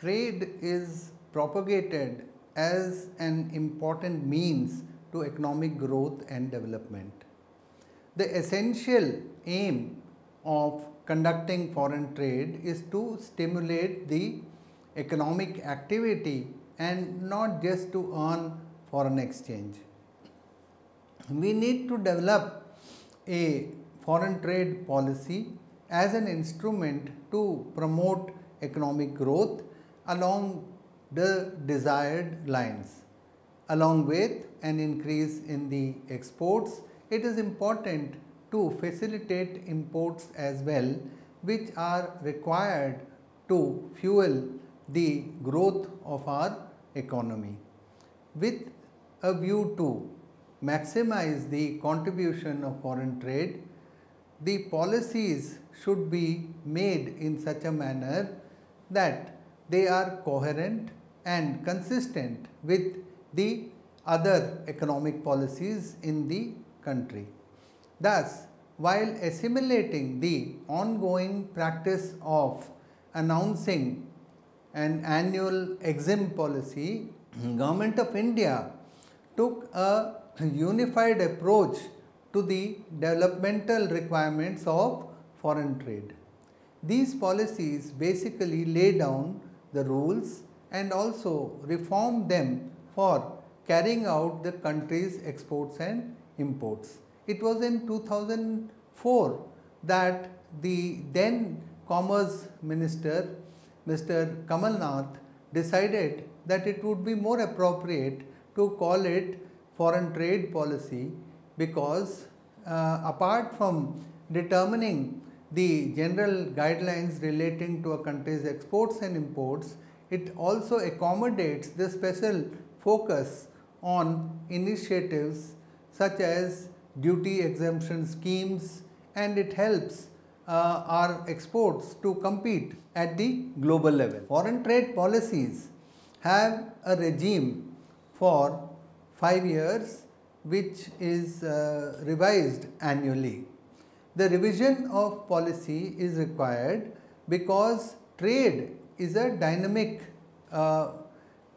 trade is propagated as an important means to economic growth and development. The essential aim of conducting foreign trade is to stimulate the economic activity and not just to earn foreign exchange. We need to develop a foreign trade policy as an instrument to promote economic growth along the desired lines. Along with an increase in the exports, it is important to facilitate imports as well, which are required to fuel the growth of our economy. With a view to maximize the contribution of foreign trade, the policies should be made in such a manner that they are coherent and consistent with the other economic policies in the country. Thus, while assimilating the ongoing practice of announcing an annual EXIM policy, Government of India took a unified approach to the developmental requirements of foreign trade. These policies basically lay down the rules and also reform them for carrying out the country's exports and imports. It was in 2004 that the then Commerce Minister, Mr. Kamal Nath, decided that it would be more appropriate to call it foreign trade policy because apart from determining the general guidelines relating to a country's exports and imports, it also accommodates the special focus on initiatives such as duty exemption schemes, and it helps our exports to compete at the global level. Foreign trade policies have a regime for 5 years which is revised annually. The revision of policy is required because trade is a dynamic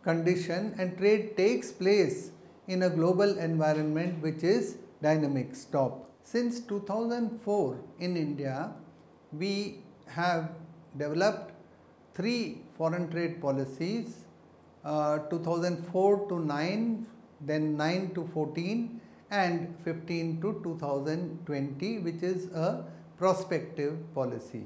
condition and trade takes place in a global environment which is dynamic. Since 2004 in India, we have developed 3 foreign trade policies, 2004 to 9, then 9 to 14 and 15 to 2020, which is a prospective policy.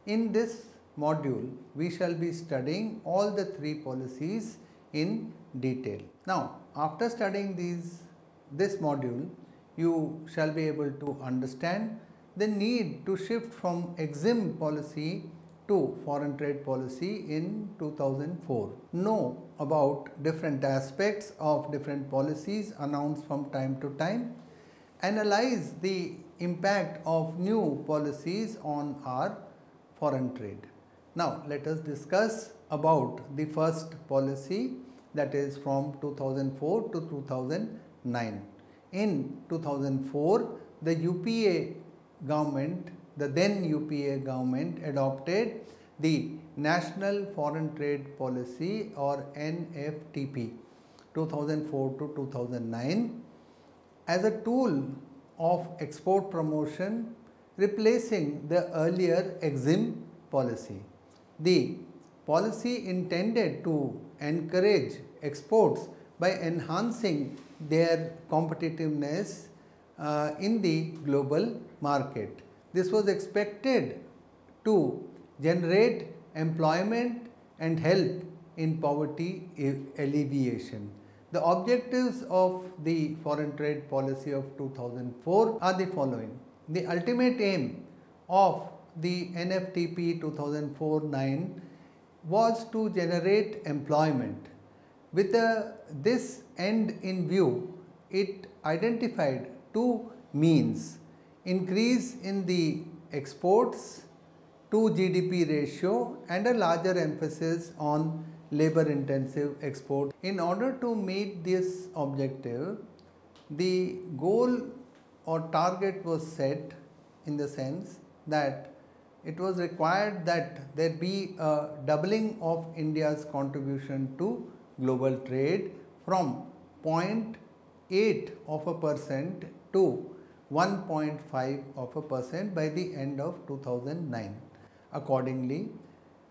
In this module, we shall be studying all the 3 policies in detail. Now, after studying this module, you shall be able to understand the need to shift from EXIM policy to foreign trade policy in 2004. Know about different aspects of different policies announced from time to time. Analyze the impact of new policies on our foreign trade. Now, let us discuss about the first policy, that is from 2004 to 2009. In 2004, the UPA government, the then UPA government, adopted the National Foreign Trade Policy or NFTP 2004 to 2009 as a tool of export promotion, replacing the earlier EXIM policy. The policy intended to encourage exports by enhancing their competitiveness in the global market. This was expected to generate employment and help in poverty alleviation. The objectives of the foreign trade policy of 2004 are the following. The ultimate aim of the NFTP 2004-9 was to generate employment. With this end in view, it identified 2 means: increase in the exports to GDP ratio and a larger emphasis on labor intensive export. In order to meet this objective, the goal or target was set in the sense that it was required that there be a doubling of India's contribution to global trade from 0.8% to 1.5% by the end of 2009. Accordingly,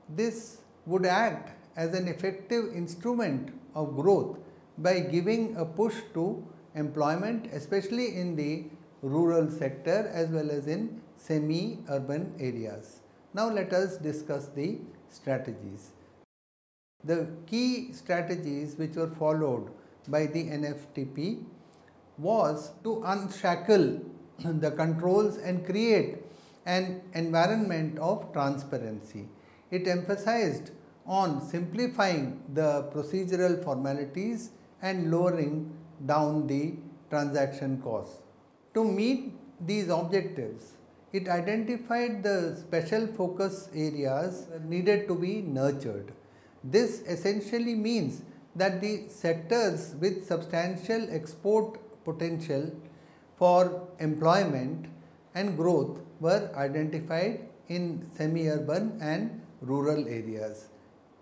this would act as an effective instrument of growth by giving a push to employment, especially in the rural sector as well as in semi-urban areas. Now let us discuss the strategies. The key strategies which were followed by the NFTP was to unshackle the controls and create an environment of transparency. It emphasized on simplifying the procedural formalities and lowering down the transaction costs. To meet these objectives, it identified the special focus areas needed to be nurtured. This essentially means that the sectors with substantial export potential for employment and growth were identified in semi-urban and rural areas,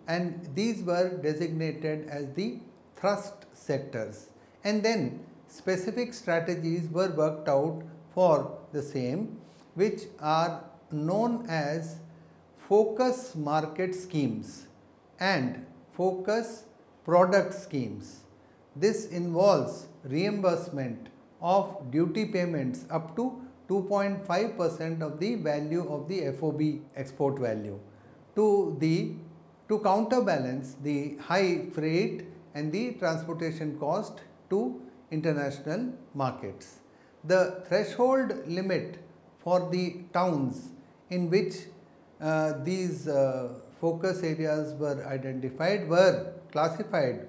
and these were designated as the thrust sectors, and then specific strategies were worked out for the same, which are known as focus market schemes and focus product schemes. This involves reimbursement of duty payments up to 2.5% of the value of the FOB export value to counterbalance the high freight and the transportation cost to international markets. The threshold limit for the towns in which these focus areas were identified were classified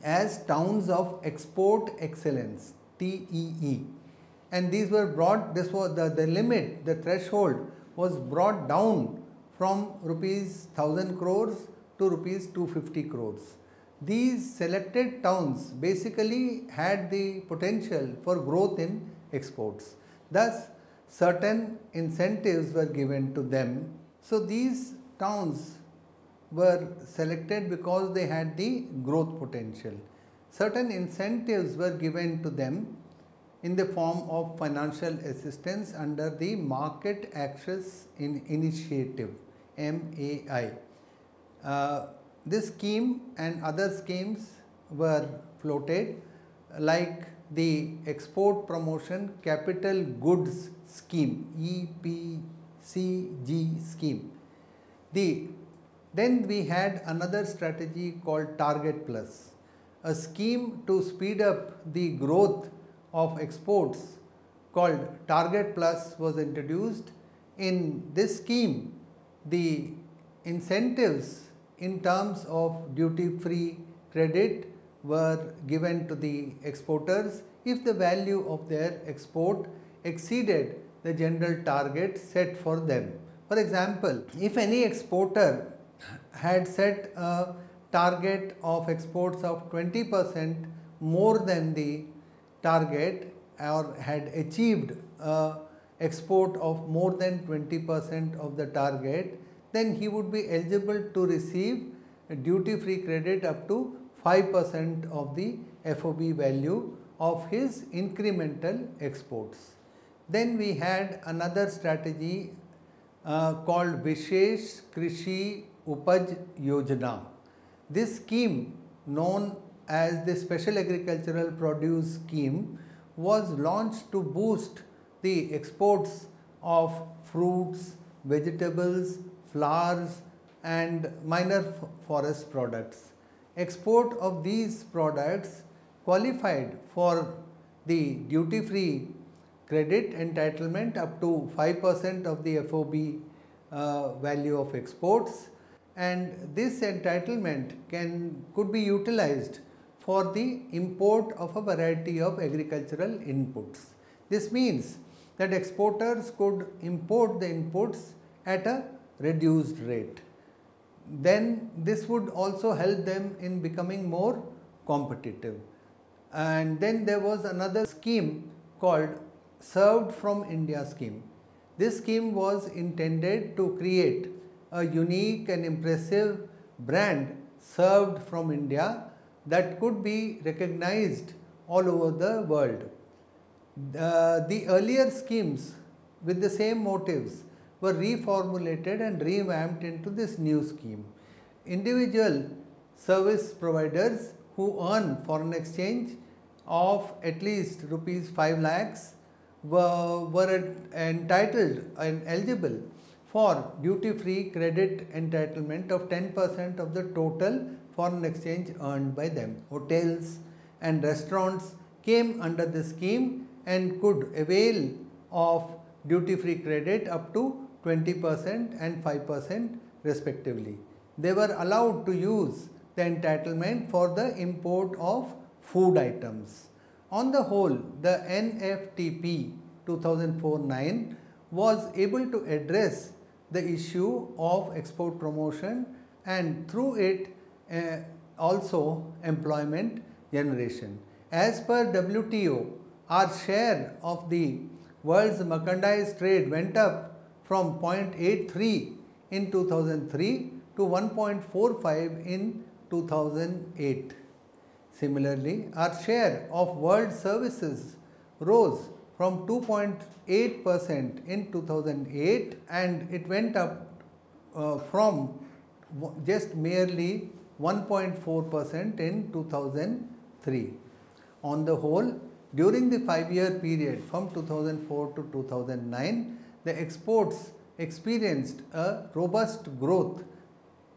as towns of export excellence, TEE, and these were brought, this was the limit, the threshold was brought down from rupees 1000 crores to rupees 250 crores. These selected towns basically had the potential for growth in exports. Thus, certain incentives were given to them. So, these towns were selected because they had the growth potential. Certain incentives were given to them in the form of financial assistance under the Market Access Initiative, MAI. This scheme and other schemes were floated, like the Export Promotion Capital Goods Scheme, EPCG scheme. Then we had another strategy called Target Plus, a scheme to speed up the growth of exports called Target Plus was introduced. In this scheme, the incentives in terms of duty-free credit were given to the exporters if the value of their export exceeded the general target set for them. For example, if any exporter had set a target of exports of 20% more than the target, or had achieved a export of more than 20% of the target, then he would be eligible to receive a duty-free credit up to 5% of the FOB value of his incremental exports. Then we had another strategy called Vishesh Krishi Upaj Yojana. This scheme, known as the Special Agricultural Produce Scheme, was launched to boost the exports of fruits, vegetables, flowers and minor forest products. Export of these products qualified for the duty-free credit entitlement up to 5% of the FOB value of exports, and this entitlement could be utilized for the import of a variety of agricultural inputs. This means that exporters could import the inputs at a reduced rate. Then this would also help them in becoming more competitive. And then there was another scheme called Served from India scheme. This scheme was intended to create a unique and impressive brand served from India that could be recognized all over the world. The earlier schemes with the same motives were reformulated and revamped into this new scheme. Individual service providers who earn foreign exchange of at least rupees 5 lakhs were entitled and eligible for duty-free credit entitlement of 10% of the total foreign exchange earned by them. Hotels and restaurants came under this scheme and could avail of duty-free credit up to 20% and 5% respectively. They were allowed to use the entitlement for the import of food items. On the whole, the NFTP 2004-9 was able to address the issue of export promotion and through it also employment generation. As per WTO, our share of the world's merchandise trade went up from 0.83 in 2003 to 1.45 in 2008. Similarly, our share of world services rose from 2.8% in 2008 and it went up from just merely 1.4% in 2003. On the whole, during the 5-year period from 2004 to 2009, the exports experienced a robust growth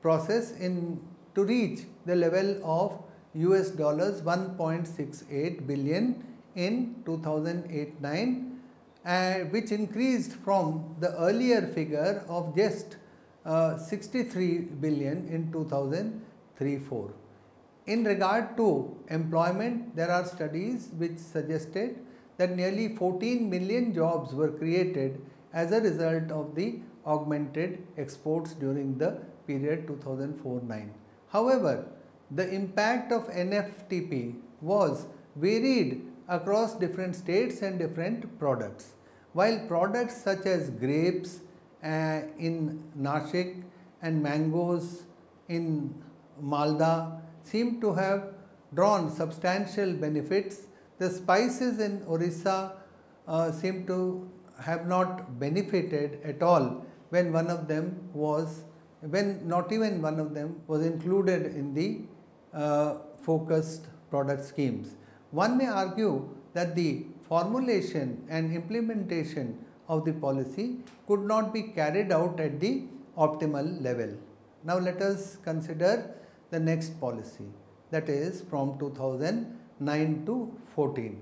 process to reach the level of US dollars 1.68 billion in 2008-9, which increased from the earlier figure of just 63 billion in 2003-4. In regard to employment, there are studies which suggested that nearly 14 million jobs were created as a result of the augmented exports during the period 2004-9. However, the impact of NFTP was varied across different states and different products. While products such as grapes in Nashik and mangoes in Malda seem to have drawn substantial benefits, the spices in Orissa seem to have not benefited at all when not even one of them was included in the focused product schemes. One may argue that the formulation and implementation of the policy could not be carried out at the optimal level. Now let us consider the next policy, that is from 2009 to 14.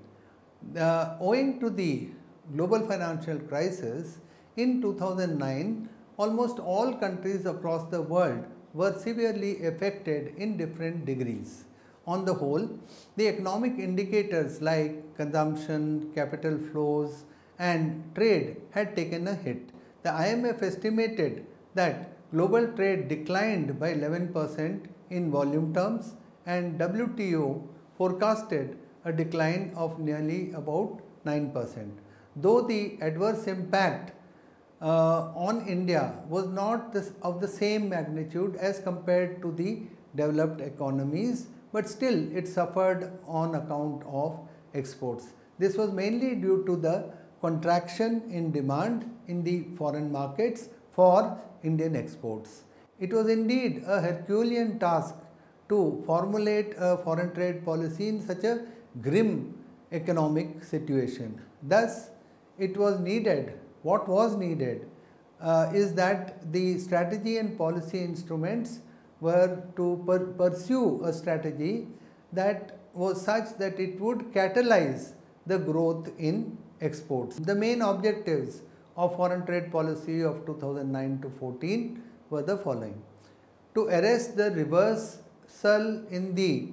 Owing to the global financial crisis in 2009, almost all countries across the world were severely affected in different degrees. On the whole, the economic indicators like consumption, capital flows and trade had taken a hit. The IMF estimated that global trade declined by 11% in volume terms and WTO forecasted a decline of nearly about 9%. Though the adverse impact on India was not of the same magnitude as compared to the developed economies, but still it suffered on account of exports. This was mainly due to the contraction in demand in the foreign markets for Indian exports. It was indeed a Herculean task to formulate a foreign trade policy in such a grim economic situation. Thus, what was needed is that the strategy and policy instruments were to pursue a strategy that was such that it would catalyze the growth in exports. The main objectives of foreign trade policy of 2009 to 14 were the following: to arrest the reversal in the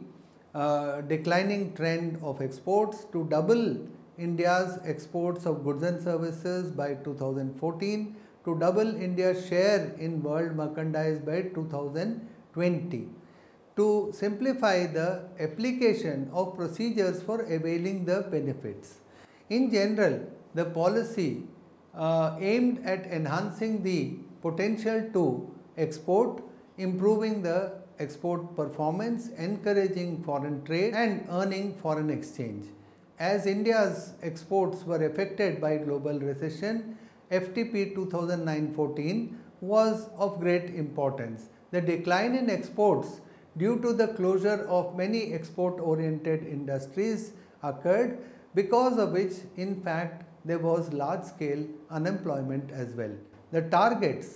declining trend of exports, to double India's exports of goods and services by 2014, to double India's share in world merchandise by 2020, to simplify the application of procedures for availing the benefits. In general, the policy aimed at enhancing the potential to export, improving the export performance, encouraging foreign trade and earning foreign exchange. As India's exports were affected by global recession, FTP 2009-14 was of great importance. The decline in exports due to the closure of many export-oriented industries occurred, because of which in fact there was large-scale unemployment as well. The target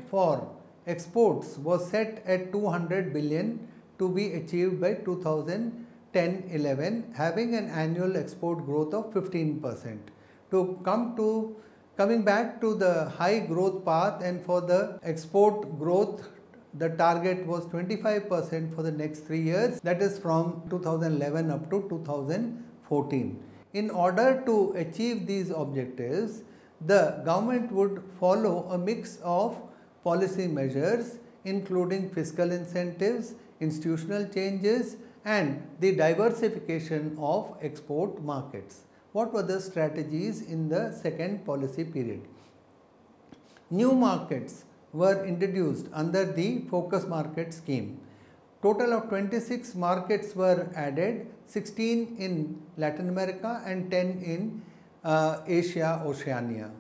for exports was set at 200 billion to be achieved by 2010-11, having an annual export growth of 15%. Coming back to the high growth path, and for the export growth, the target was 25% for the next 3 years, that is from 2011 up to 2014. In order to achieve these objectives, the government would follow a mix of policy measures including fiscal incentives, institutional changes and the diversification of export markets. What were the strategies in the second policy period? New markets were introduced under the Focus Market Scheme. Total of 26 markets were added, 16 in Latin America and 10 in Asia, Oceania.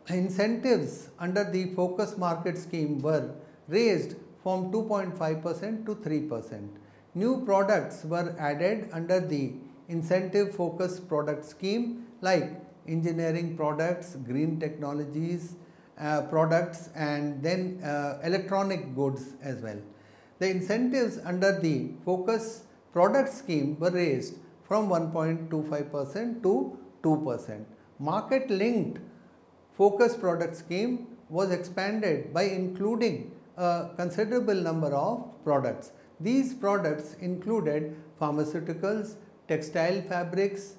Incentives under the Focus Market Scheme were raised from 2.5% to 3%. New products were added under the Incentive Focus Product Scheme like engineering products, green technologies products and then electronic goods as well. The incentives under the Focus Product Scheme were raised from 1.25% to 2%. Market linked Focus Product Scheme was expanded by including a considerable number of products. These products included pharmaceuticals, textile fabrics,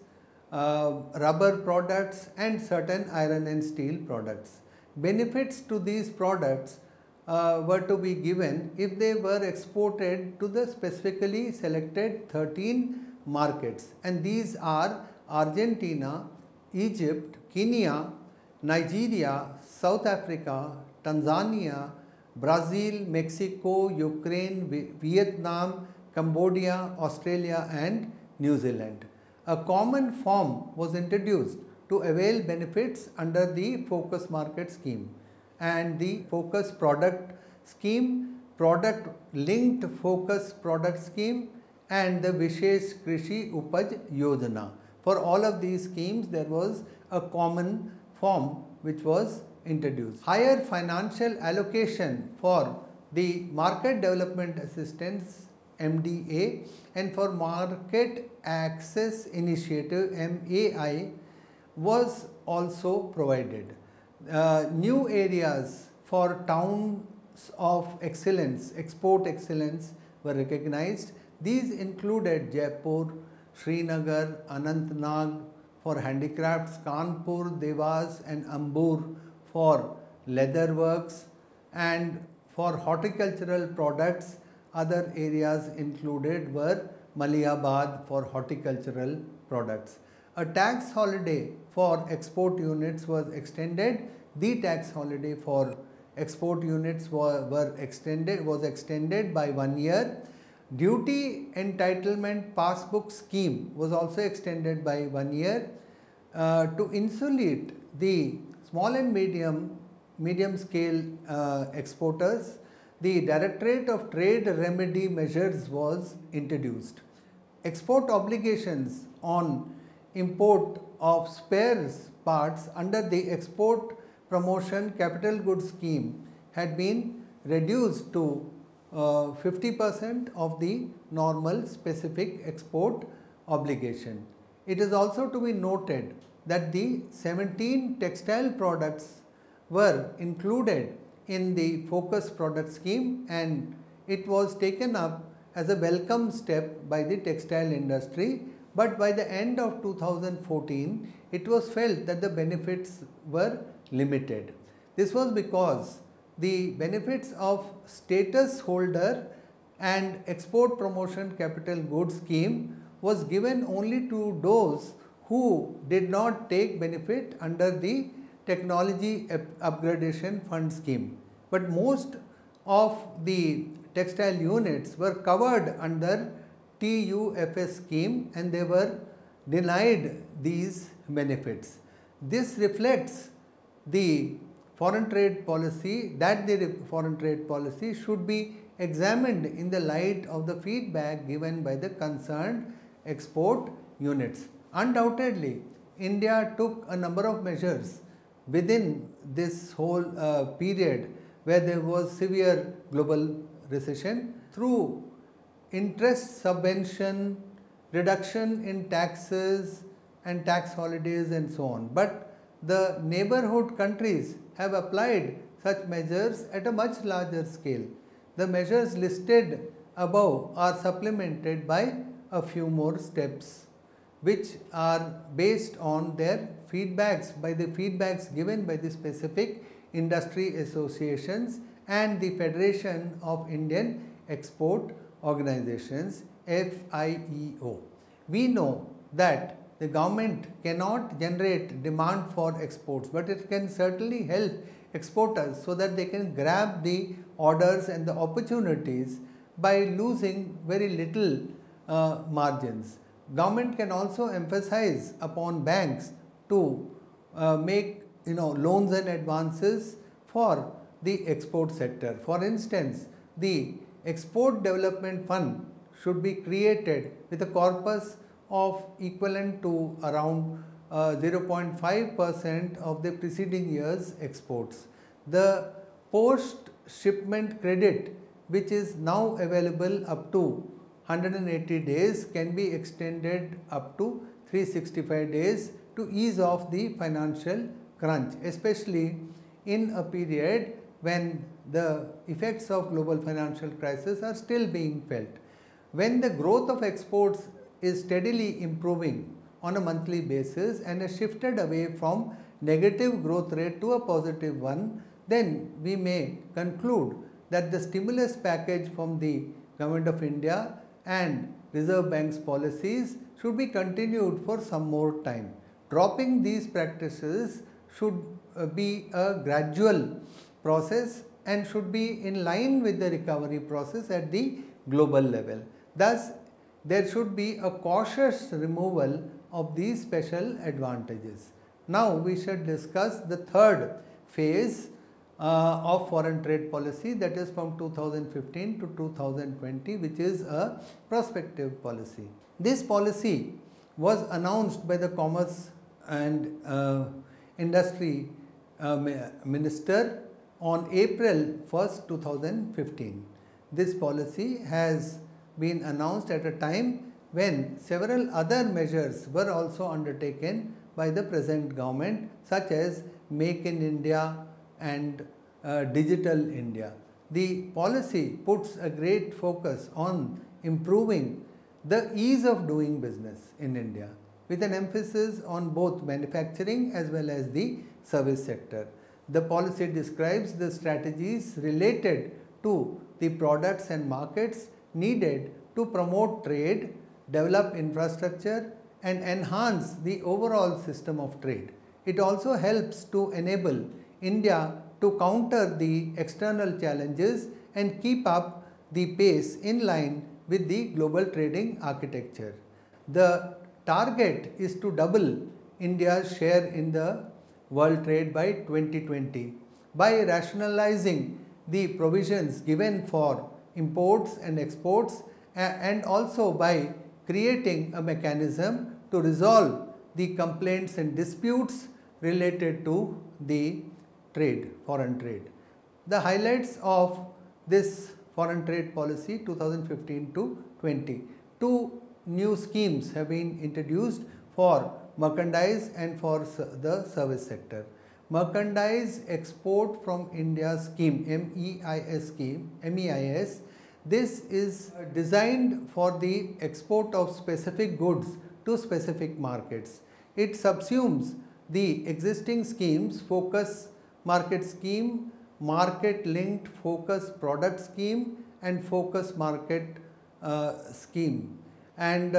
rubber products and certain iron and steel products. Benefits to these products were to be given if they were exported to the specifically selected 13 markets, and these are Argentina, Egypt, Kenya, Nigeria, South Africa, Tanzania, Brazil, Mexico, Ukraine, Vietnam, Cambodia, Australia and New Zealand. A common form was introduced to avail benefits under the Focus Market Scheme, and the Focus Product Scheme, Product Linked Focus Product Scheme and the Vishesh Krishi Upaj Yojana. For all of these schemes there was a common form which was introduced. Higher financial allocation for the Market Development Assistance MDA and for Market Access Initiative MAI was also provided. New areas for towns of excellence, export excellence were recognized. These included Jaipur, Srinagar, Anantnag for handicrafts, Kanpur, Devas and Ambur for leather works, and for horticultural products other areas included were Malihabad for horticultural products. A tax holiday for export units was extended. The tax holiday for export units was extended by 1 year. Duty entitlement passbook scheme was also extended by 1 year. To insulate the small and medium scale exporters, the Directorate of Trade Remedy Measures was introduced. Export obligations on import of spares parts under the Export Promotion Capital Goods Scheme had been reduced to 50% of the normal specific export obligation. It is also to be noted that the 17 textile products were included in the Focus Product Scheme, and it was taken up as a welcome step by the textile industry, but by the end of 2014 it was felt that the benefits were limited. This was because the benefits of status holder and Export Promotion Capital Goods Scheme was given only to those who did not take benefit under the technology upgradation fund scheme. But most of the textile units were covered under TUFS scheme and they were denied these benefits. This reflects the foreign trade policy, that the foreign trade policy should be examined in the light of the feedback given by the concerned export units. Undoubtedly, India took a number of measures within this whole period where there was severe global recession through interest subvention, reduction in taxes and tax holidays and so on. But the neighborhood countries have applied such measures at a much larger scale. The measures listed above are supplemented by a few more steps which are based on their feedbacks, by the feedbacks given by the specific industry associations and the Federation of Indian Export Organizations, FIEO. We know that the government cannot generate demand for exports, but it can certainly help exporters so that they can grab the orders and the opportunities by losing very little margins. Government can also emphasize upon banks to make loans and advances for the export sector. For instance, the Export Development Fund should be created with a corpus of equivalent to around 0.5% of the preceding year's exports. The post-shipment credit, which is now available up to 180 days, can be extended up to 365 days to ease off the financial crunch, especially in a period when the effects of global financial crisis are still being felt. When the growth of exports is steadily improving on a monthly basis and has shifted away from negative growth rate to a positive one, then we may conclude that the stimulus package from the Government of India and Reserve Bank's policies should be continued for some more time. Dropping these practices should be a gradual process and should be in line with the recovery process at the global level. Thus, there should be a cautious removal of these special advantages. Now, we shall discuss the third phase of foreign trade policy, that is from 2015 to 2020, which is a prospective policy. This policy was announced by the Commerce and Industry Minister on April 1st, 2015. This policy has been announced at a time when several other measures were also undertaken by the present government, such as Make in India and Digital India. The policy puts a great focus on improving the ease of doing business in India, with an emphasis on both manufacturing as well as the service sector. The policy describes the strategies related to the products and markets needed to promote trade, develop infrastructure and enhance the overall system of trade. It also helps to enable India to counter the external challenges and keep up the pace in line with the global trading architecture. The target is to double India's share in the world trade by 2020 by rationalizing the provisions given for imports and exports and also by creating a mechanism to resolve the complaints and disputes related to the trade, foreign trade. The highlights of this foreign trade policy 2015 to 20. Two new schemes have been introduced for merchandise and for the service sector. Merchandise Export from India scheme, MEIS. This is designed for the export of specific goods to specific markets. It subsumes the existing schemes, Focus Market Scheme, Market Linked Focus Product Scheme and Focus Market Scheme. And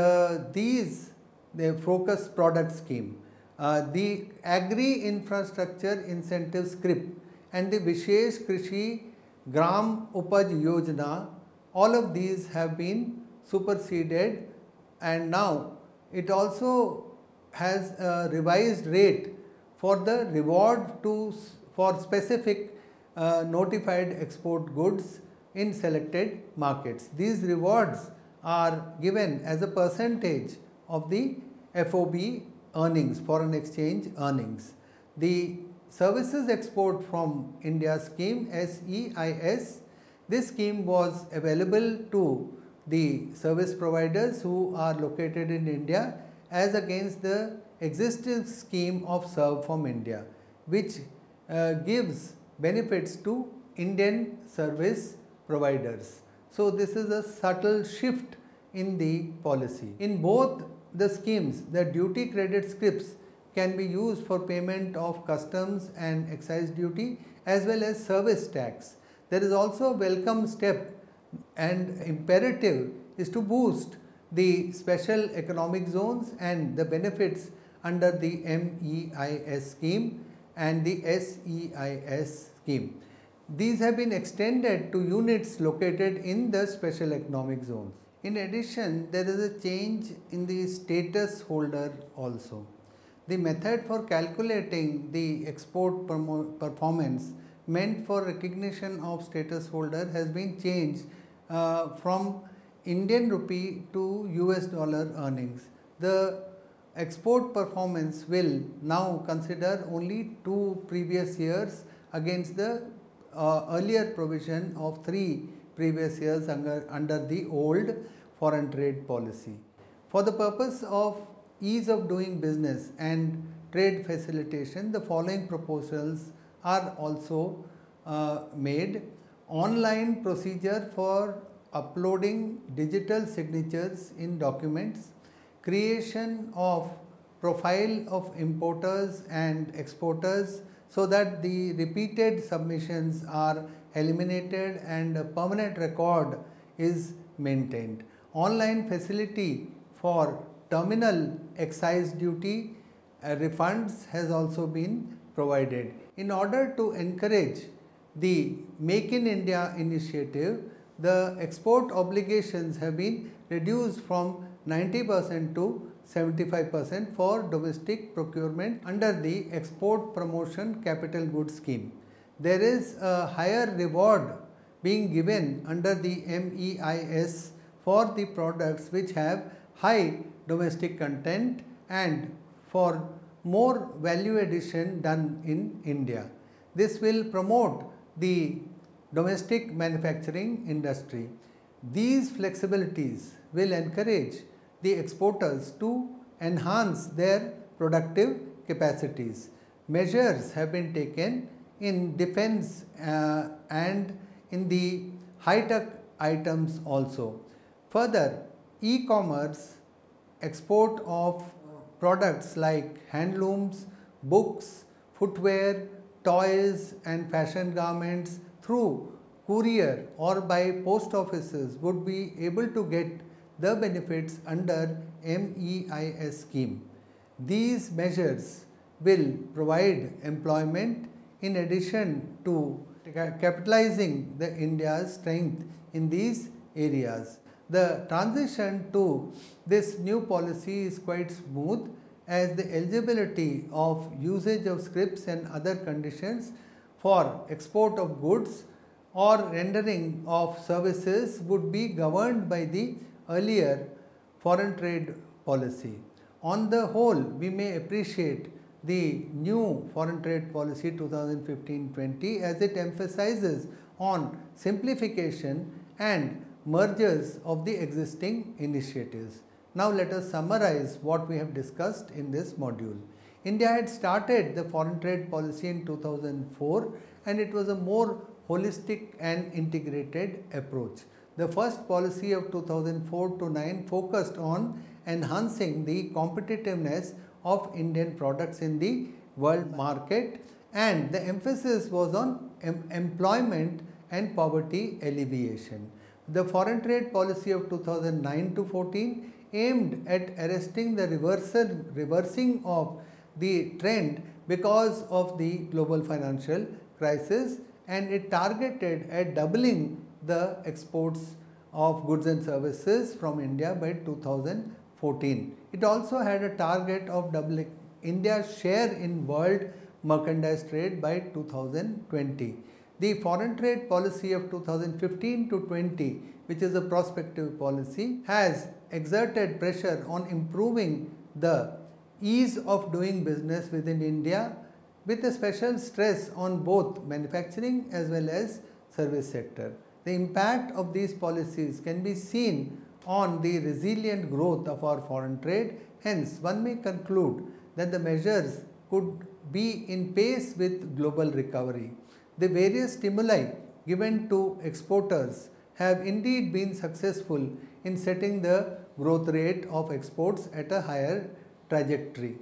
these the Focus Product Scheme, the Agri Infrastructure Incentive Script, and the Vishesh Krishi Gram Upaj Yojana, all of these have been superseded, and now it also has a revised rate for the reward for specific notified export goods in selected markets. These rewards are given as a percentage of the FOB earnings, foreign exchange earnings. The Services Export from India scheme, SEIS, this scheme was available to the service providers who are located in India as against the existing scheme of Serve from India, which gives benefits to Indian service providers. So, this is a subtle shift in the policy. In both the schemes, the duty credit scripts can be used for payment of customs and excise duty as well as service tax. There is also a welcome step and imperative is to boost the special economic zones and the benefits under the MEIS scheme and the SEIS scheme. These have been extended to units located in the special economic zones. In addition, there is a change in the status holder also. The method for calculating the export performance meant for recognition of status holder has been changed from Indian rupee to US dollar earnings. The export performance will now consider only 2 previous years against the earlier provision of 3 previous years under the old foreign trade policy. For the purpose of ease of doing business and trade facilitation, the following proposals are also made. Online procedure for uploading digital signatures in documents, creation of profile of importers and exporters so that the repeated submissions are eliminated and a permanent record is maintained. Online facility for terminal excise duty refunds has also been provided. In order to encourage the Make in India initiative, the export obligations have been reduced from 90% to 75% for domestic procurement under the Export Promotion Capital Goods Scheme. There is a higher reward being given under the MEIS for the products which have high domestic content and for more value addition done in India. This will promote the domestic manufacturing industry. These flexibilities will encourage the exporters to enhance their productive capacities. Measures have been taken in defense and in the high-tech items also. Further, e-commerce, export of products like handlooms, books, footwear, toys and fashion garments through courier or by post offices would be able to get the benefits under MEIS scheme. These measures will provide employment in addition to capitalizing the India's strength in these areas. The transition to this new policy is quite smooth as the eligibility of usage of scripts and other conditions for export of goods or rendering of services would be governed by the earlier foreign trade policy. On the whole, we may appreciate the new foreign trade policy 2015-20 as it emphasizes on simplification and mergers of the existing initiatives. Now let us summarize what we have discussed in this module. India had started the foreign trade policy in 2004 and it was a more holistic and integrated approach. The first policy of 2004-9 focused on enhancing the competitiveness of Indian products in the world market, and the emphasis was on employment and poverty alleviation. The foreign trade policy of 2009-14 aimed at arresting the reversing of the trend because of the global financial crisis, and it targeted at doubling the exports of goods and services from India by 2014. It also had a target of doubling India's share in world merchandise trade by 2020. The foreign trade policy of 2015 to 20, which is a prospective policy, has exerted pressure on improving the ease of doing business within India, with a special stress on both manufacturing as well as service sector. The impact of these policies can be seen on the resilient growth of our foreign trade. Hence, one may conclude that the measures could be in pace with global recovery. The various stimuli given to exporters have indeed been successful in setting the growth rate of exports at a higher trajectory.